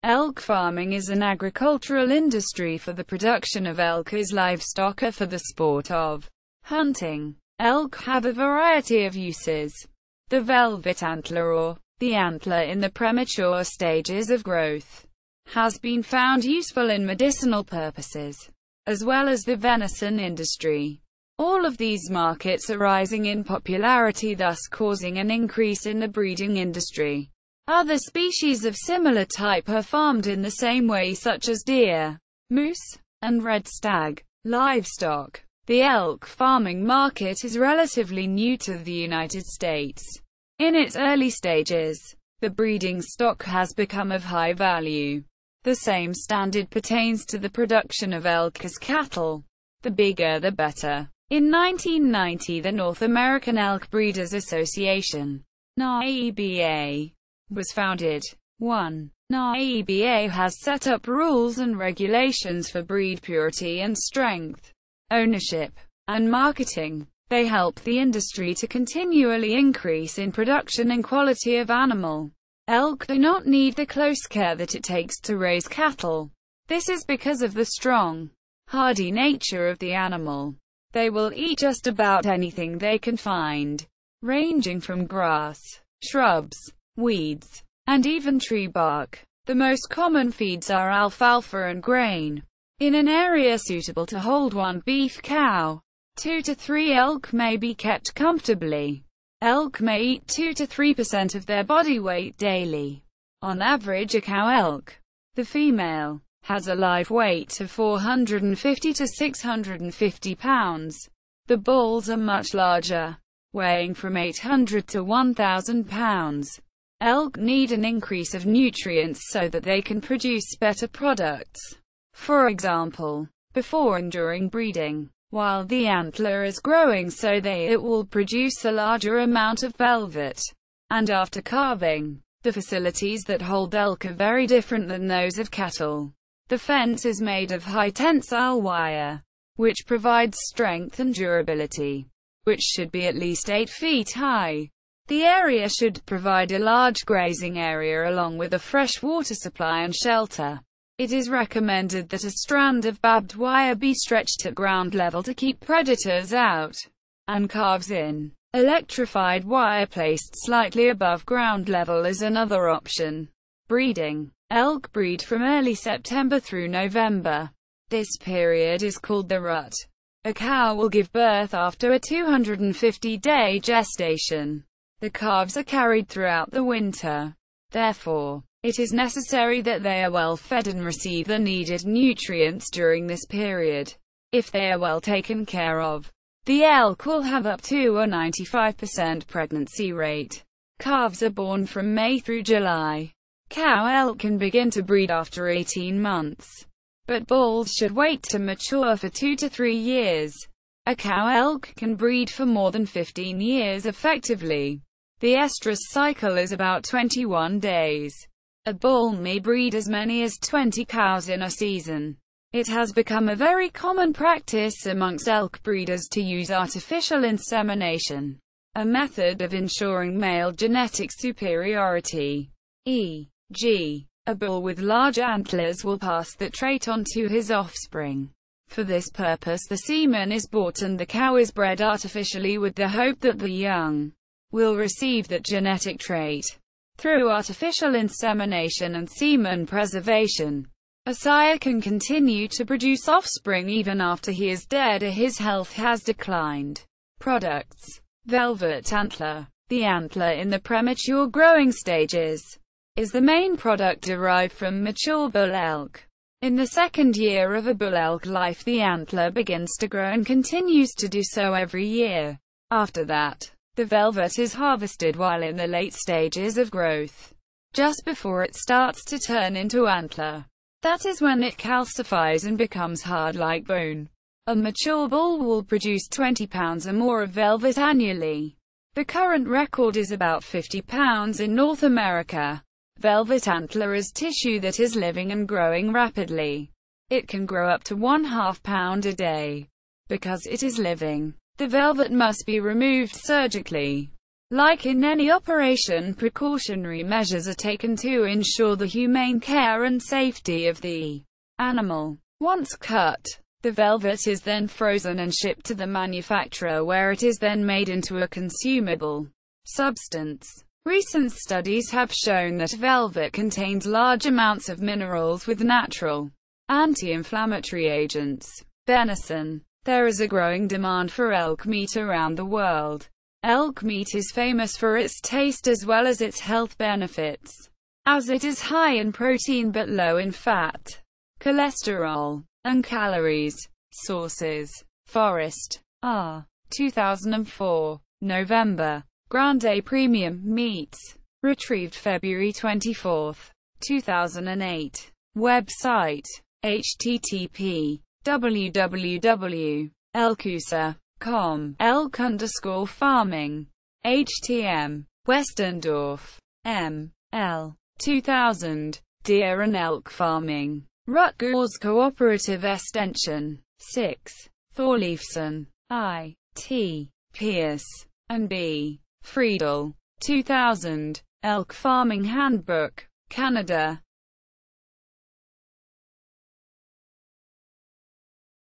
Elk farming is an agricultural industry for the production of elk as livestock or for the sport of hunting. Elk have a variety of uses. The velvet antler, or the antler in the premature stages of growth, has been found useful in medicinal purposes, as well as the venison industry. All of these markets are rising in popularity, thus causing an increase in the breeding industry. Other species of similar type are farmed in the same way, such as deer, moose, and red stag. Livestock. The elk farming market is relatively new to the United States. In its early stages, the breeding stock has become of high value. The same standard pertains to the production of elk as cattle. The bigger the better. In 1990, the North American Elk Breeders Association, NAEBA, was founded. 1. NAEBA has set up rules and regulations for breed purity and strength, ownership, and marketing. They help the industry to continually increase in production and quality of animal. Elk do not need the close care that it takes to raise cattle. This is because of the strong, hardy nature of the animal. They will eat just about anything they can find, ranging from grass, shrubs, weeds, and even tree bark. The most common feeds are alfalfa and grain. In an area suitable to hold one beef cow, 2 to 3 elk may be kept comfortably. Elk may eat 2 to 3% of their body weight daily. On average, a cow elk, the female, has a live weight of 450 to 650 pounds. The bulls are much larger, weighing from 800 to 1,000 pounds. Elk need an increase of nutrients so that they can produce better products. For example, before and during breeding, while the antler is growing so it will produce a larger amount of velvet. And after calving, the facilities that hold elk are very different than those of cattle. The fence is made of high tensile wire, which provides strength and durability, which should be at least 8 feet high. The area should provide a large grazing area along with a fresh water supply and shelter. It is recommended that a strand of barbed wire be stretched at ground level to keep predators out, and calves in. Electrified wire placed slightly above ground level is another option. Breeding. Elk breed from early September through November. This period is called the rut. A cow will give birth after a 250-day gestation. The calves are carried throughout the winter. Therefore, it is necessary that they are well fed and receive the needed nutrients during this period. If they are well taken care of, the elk will have up to a 95% pregnancy rate. Calves are born from May through July. Cow elk can begin to breed after 18 months, but bulls should wait to mature for 2 to 3 years. A cow elk can breed for more than 15 years effectively. The estrus cycle is about 21 days. A bull may breed as many as 20 cows in a season. It has become a very common practice amongst elk breeders to use artificial insemination, a method of ensuring male genetic superiority. E.g., a bull with large antlers will pass that trait on to his offspring. For this purpose, the semen is bought and the cow is bred artificially with the hope that the young will receive that genetic trait. Through artificial insemination and semen preservation, a sire can continue to produce offspring even after he is dead or his health has declined. Products. Velvet antler. The antler in the premature growing stages is the main product derived from mature bull elk. In the second year of a bull elk life, the antler begins to grow and continues to do so every year. After that, the velvet is harvested while in the late stages of growth, just before it starts to turn into antler. That is when it calcifies and becomes hard like bone. A mature bull will produce 20 pounds or more of velvet annually. The current record is about 50 pounds in North America. Velvet antler is tissue that is living and growing rapidly. It can grow up to 1/2 pound a day. Because it is living, the velvet must be removed surgically. Like in any operation, precautionary measures are taken to ensure the humane care and safety of the animal. Once cut, the velvet is then frozen and shipped to the manufacturer, where it is then made into a consumable substance. Recent studies have shown that velvet contains large amounts of minerals with natural anti-inflammatory agents. Venison. There is a growing demand for elk meat around the world. Elk meat is famous for its taste as well as its health benefits, as it is high in protein but low in fat, cholesterol, and calories. Sources: Forrest R. 2004. November. Grande Premium Meats. Retrieved February 24, 2008. Website: http://www.elkusa.com. Elk_farming. HTM. Westerndorf. M. L. 2000. Deer and Elk Farming. Rutgers Cooperative Extension. 6. Thorleifson. I. T. Pierce. And B. Friedel. 2000. Elk Farming Handbook. Canada.